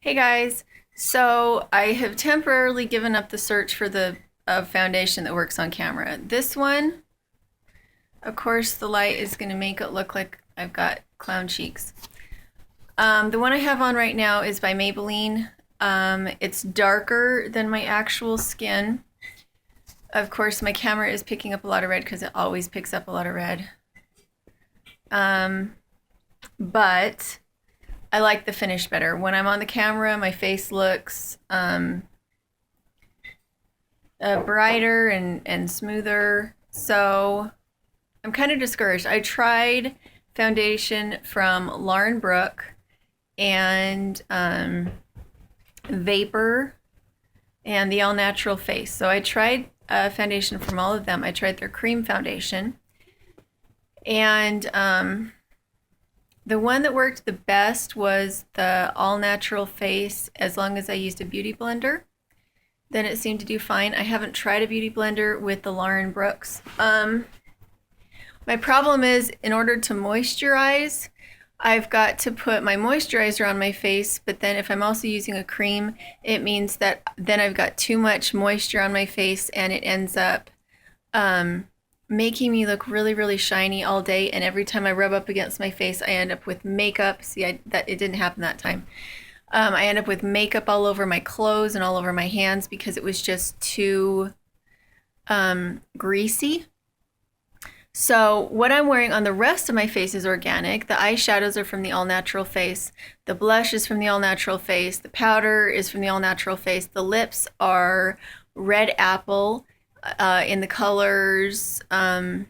Hey guys, so I have temporarily given up the search for the foundation that works on camera. This one, of course, the light is going to make it look like I've got clown cheeks. The one I have on right now is by Maybelline. It's darker than my actual skin. Of course, my camera is picking up a lot of red because it always picks up a lot of red. But I like the finish better. When I'm on the camera, my face looks brighter and smoother. So I'm kind of discouraged. I tried foundation from Lauren Brooke and Vapour and the All Natural Face. So I tried foundation from all of them. I tried their cream foundation. And the one that worked the best was the All Natural Face, as long as I used a beauty blender. Then it seemed to do fine. I haven't tried a beauty blender with the Lauren Brooks. My problem is, in order to moisturize, I've got to put my moisturizer on my face, but then if I'm also using a cream, it means that then I've got too much moisture on my face and it ends up making me look really, really shiny all day. And every time I rub up against my face, I end up with makeup. See, that it didn't happen that time. I end up with makeup all over my clothes and all over my hands because it was just too greasy. So what I'm wearing on the rest of my face is organic. The eyeshadows are from the All Natural Face. The blush is from the All Natural Face. The powder is from the All Natural Face. The lips are red apple in the colors Oh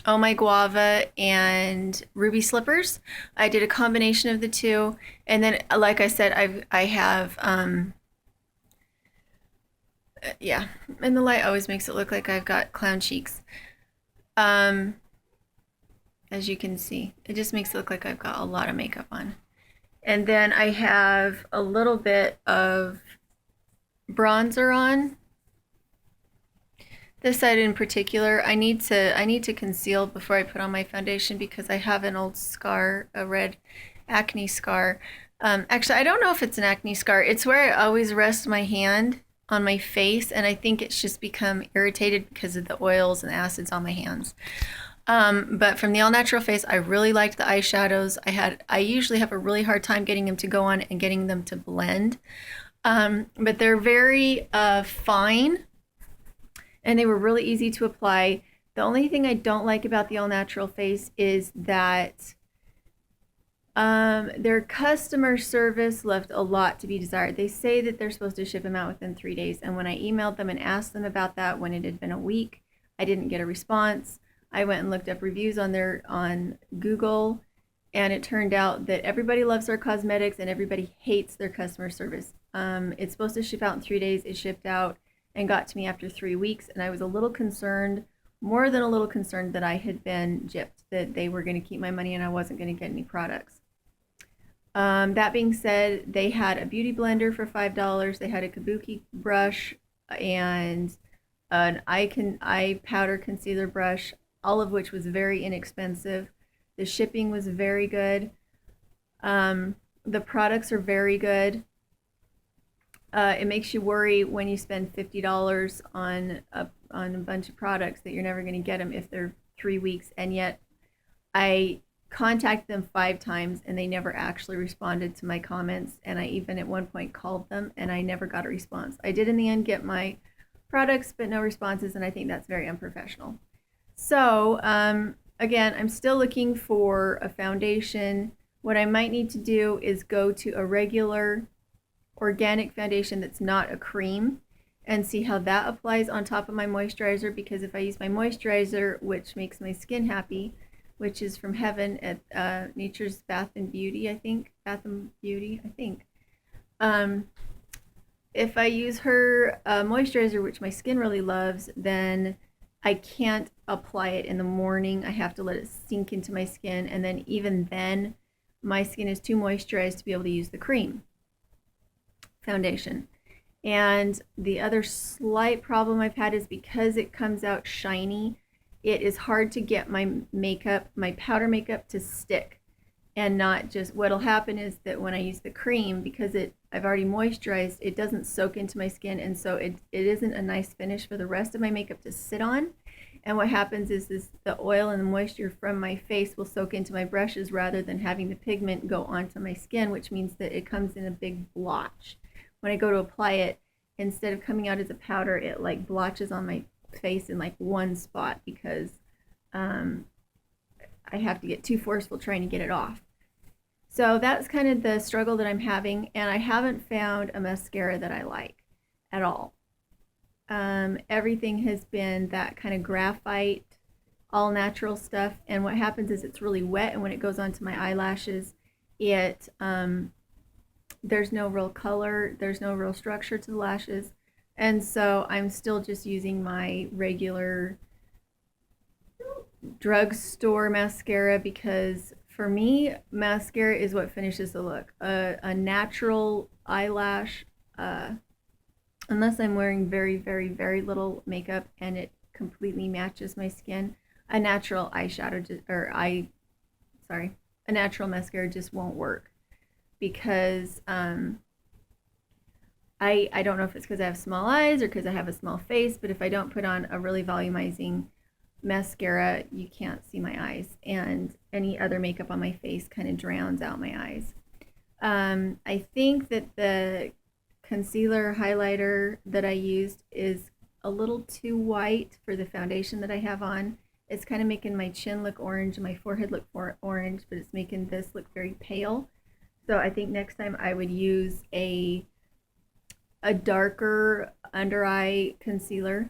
My Guava and Ruby Slippers. I did a combination of the two. And then, like I said, I have, yeah, and the light always makes it look like I've got clown cheeks. Um, as you can see, it just makes it look like I've got a lot of makeup on. And then I have a little bit of bronzer on. This side in particular, I need to conceal before I put on my foundation because I have an old scar, a red acne scar. Actually, I don't know if it's an acne scar. It's where I always rest my hand on my face, and I think it's just become irritated because of the oils and acids on my hands. But from the All Natural Face, I really liked the eyeshadows. I usually have a really hard time getting them to go on and getting them to blend. But they're very fine, and they were really easy to apply. The only thing I don't like about the All Natural Face is that their customer service left a lot to be desired. They say that they're supposed to ship them out within 3 days, and when I emailed them and asked them about that when it had been a week, I didn't get a response. I went and looked up reviews on Google, and it turned out that everybody loves their cosmetics and everybody hates their customer service. It's supposed to ship out in 3 days. It shipped out and got to me after 3 weeks, and I was a little concerned, more than a little concerned, that I had been gypped, that they were going to keep my money and I wasn't going to get any products. That being said, they had a beauty blender for $5. They had a kabuki brush and an eye powder concealer brush, all of which was very inexpensive. The shipping was very good. The products are very good. It makes you worry when you spend $50 on a bunch of products that you're never going to get them if they're 3 weeks, and yet I contacted them 5 times and they never actually responded to my comments, and I even at one point called them and I never got a response. I did in the end get my products, but no responses, and I think that's very unprofessional. So again, I'm still looking for a foundation. What I might need to do is go to a regular organic foundation that's not a cream and see how that applies on top of my moisturizer, because if I use my moisturizer, which makes my skin happy, which is from Heaven at Nature's Bath and Beauty, I think. Bath and Beauty, I think. If I use her moisturizer, which my skin really loves, then I can't apply it in the morning. I have to let it sink into my skin, and then even then, my skin is too moisturized to be able to use the cream foundation. And the other slight problem I've had is because it comes out shiny, it is hard to get my makeup, my powder makeup, to stick. and not just, what'll happen is that when I use the cream, because I've already moisturized, it doesn't soak into my skin, and so it isn't a nice finish for the rest of my makeup to sit on. And what happens is the oil and the moisture from my face will soak into my brushes rather than having the pigment go onto my skin, which means that it comes in a big blotch. When I go to apply it, instead of coming out as a powder, it like blotches on my face in like one spot because I have to get too forceful trying to get it off. So that's kind of the struggle that I'm having, and I haven't found a mascara that I like at all. Everything has been that kind of graphite, all natural stuff, and what happens is it's really wet, and when it goes onto my eyelashes, it there's no real color, there's no real structure to the lashes, and so I'm still just using my regular drugstore mascara because for me, mascara is what finishes the look. A natural eyelash, unless I'm wearing very, very, very little makeup and it completely matches my skin, a natural eyeshadow a natural mascara just won't work because I don't know if it's because I have small eyes or because I have a small face, but if I don't put on a really volumizing mascara, you can't see my eyes, and any other makeup on my face kind of drowns out my eyes. I think that the concealer highlighter that I used is a little too white for the foundation that I have on. It's kind of making my chin look orange and my forehead look orange, but it's making this look very pale. So I think next time I would use a darker under eye concealer.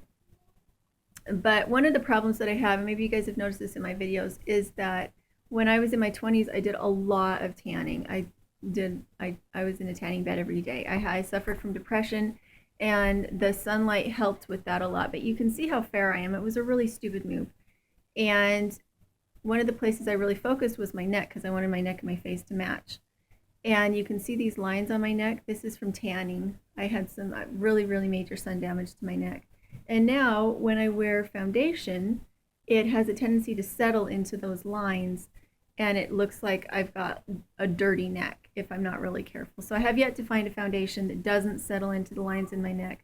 But one of the problems that I have, and maybe you guys have noticed this in my videos, is that when I was in my 20s, I did a lot of tanning. I was in a tanning bed every day. I suffered from depression, and the sunlight helped with that a lot. But you can see how fair I am. It was a really stupid move. And one of the places I really focused was my neck because I wanted my neck and my face to match. And you can see these lines on my neck. This is from tanning. I had some really, really major sun damage to my neck. And now when I wear foundation, it has a tendency to settle into those lines, and it looks like I've got a dirty neck if I'm not really careful. So I have yet to find a foundation that doesn't settle into the lines in my neck.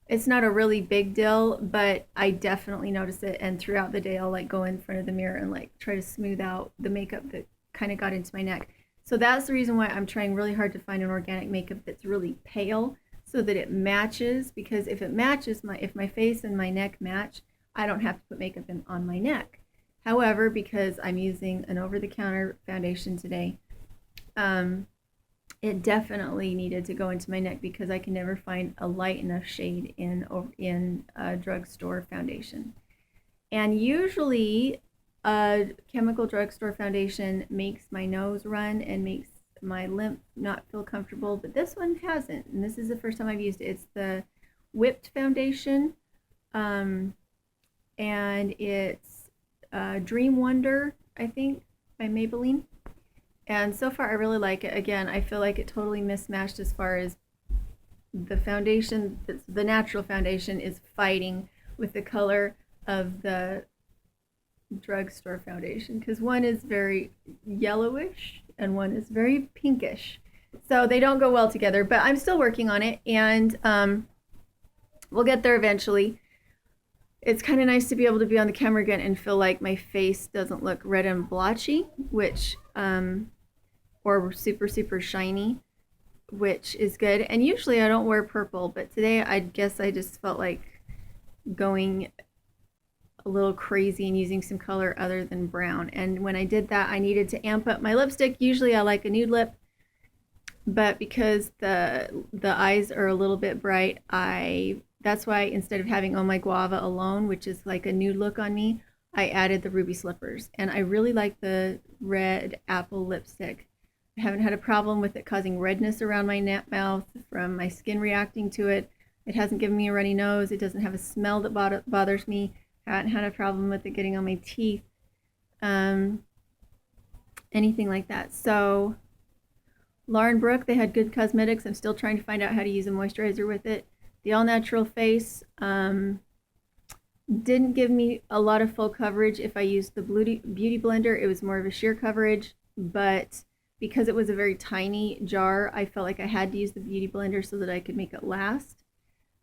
It's not a really big deal, but I definitely notice it, and throughout the day I'll like go in front of the mirror and like try to smooth out the makeup that kind of got into my neck. So that's the reason why I'm trying really hard to find an organic makeup that's really pale, so that it matches, because if it matches, if my face and my neck match, I don't have to put makeup on my neck. However, because I'm using an over-the-counter foundation today, it definitely needed to go into my neck because I can never find a light enough shade in a drugstore foundation. And usually a chemical drugstore foundation makes my nose run and makes my lymph not feel comfortable, but this one hasn't, and this is the first time I've used it. It's the Whipped foundation, and it's Dream Wonder, I think, by Maybelline, and so far I really like it. Again, I feel like it totally mismatched as far as the foundation. The natural foundation is fighting with the color of the drugstore foundation because one is very yellowish and one is very pinkish, so they don't go well together, but I'm still working on it, and we'll get there eventually. It's kind of nice to be able to be on the camera again and feel like my face doesn't look red and blotchy, which or super shiny, which is good. And usually I don't wear purple, but today I guess I just felt like going a little crazy and using some color other than brown. And when I did that, I needed to amp up my lipstick. Usually I like a nude lip, but because the eyes are a little bit bright, that's why instead of having Oh My Guava alone, which is like a nude look on me, I added the Ruby Slippers. And I really like the red apple lipstick. I haven't had a problem with it causing redness around my mouth from my skin reacting to it. It hasn't given me a runny nose. It doesn't have a smell that bothers me. I haven't had a problem with it getting on my teeth, anything like that. So Lauren Brooke, they had good cosmetics. I'm still trying to find out how to use a moisturizer with it. The All Natural Face didn't give me a lot of full coverage. If I used the Beauty Blender, it was more of a sheer coverage. but because it was a very tiny jar, I felt like I had to use the beauty blender so that I could make it last.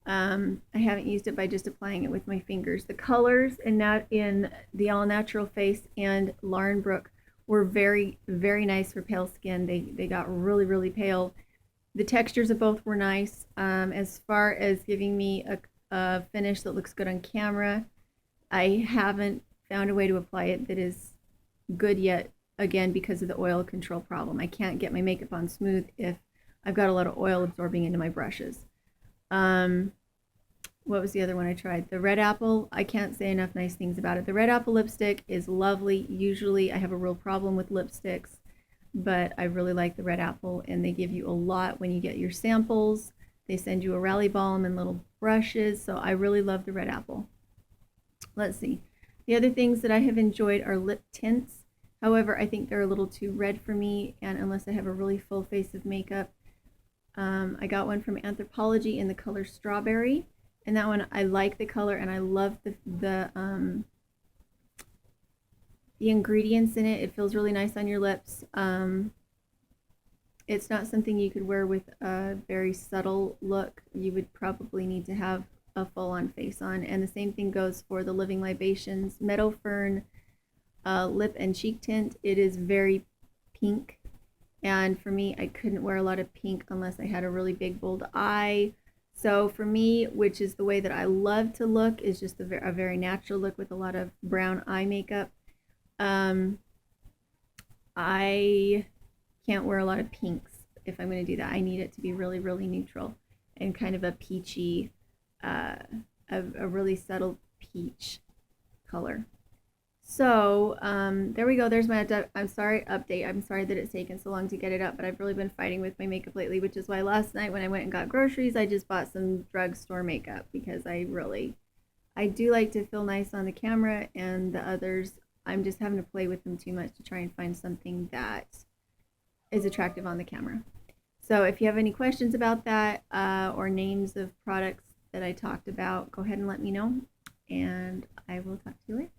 I haven't used it by just applying it with my fingers. The colors in the All Natural Face and Lauren Brooke were very, very nice for pale skin. They got really, really pale. The textures of both were nice. As far as giving me a finish that looks good on camera, I haven't found a way to apply it that is good yet, again, because of the oil control problem. I can't get my makeup on smooth if I've got a lot of oil absorbing into my brushes. What was the other one I tried? The Red Apple. I can't say enough nice things about it. The Red Apple lipstick is lovely. Usually I have a real problem with lipsticks, but I really like the Red Apple, and they give you a lot when you get your samples. They send you a Rally Balm and little brushes, so I really love the Red Apple. Let's see. The other things that I have enjoyed are lip tints. However, I think they're a little too red for me, and unless I have a really full face of makeup. I got one from Anthropologie in the color Strawberry, and that one, I like the color, and I love the ingredients in it. It feels really nice on your lips. It's not something you could wear with a very subtle look. You would probably need to have a full-on face on, and the same thing goes for the Living Libations Meadow Fern lip and cheek tint. It is very pink, and for me, I couldn't wear a lot of pink unless I had a really big bold eye. So for me, which is the way that I love to look, is just a very natural look with a lot of brown eye makeup. I can't wear a lot of pinks if I'm going to do that. I need it to be really, really neutral and kind of a peachy, a really subtle peach color. So there we go. There's my update. I'm sorry that it's taken so long to get it up, but I've really been fighting with my makeup lately, which is why last night when I went and got groceries, I just bought some drugstore makeup because I do like to feel nice on the camera, and the others, I'm just having to play with them too much to try and find something that is attractive on the camera. So if you have any questions about that or names of products that I talked about, go ahead and let me know, and I will talk to you later.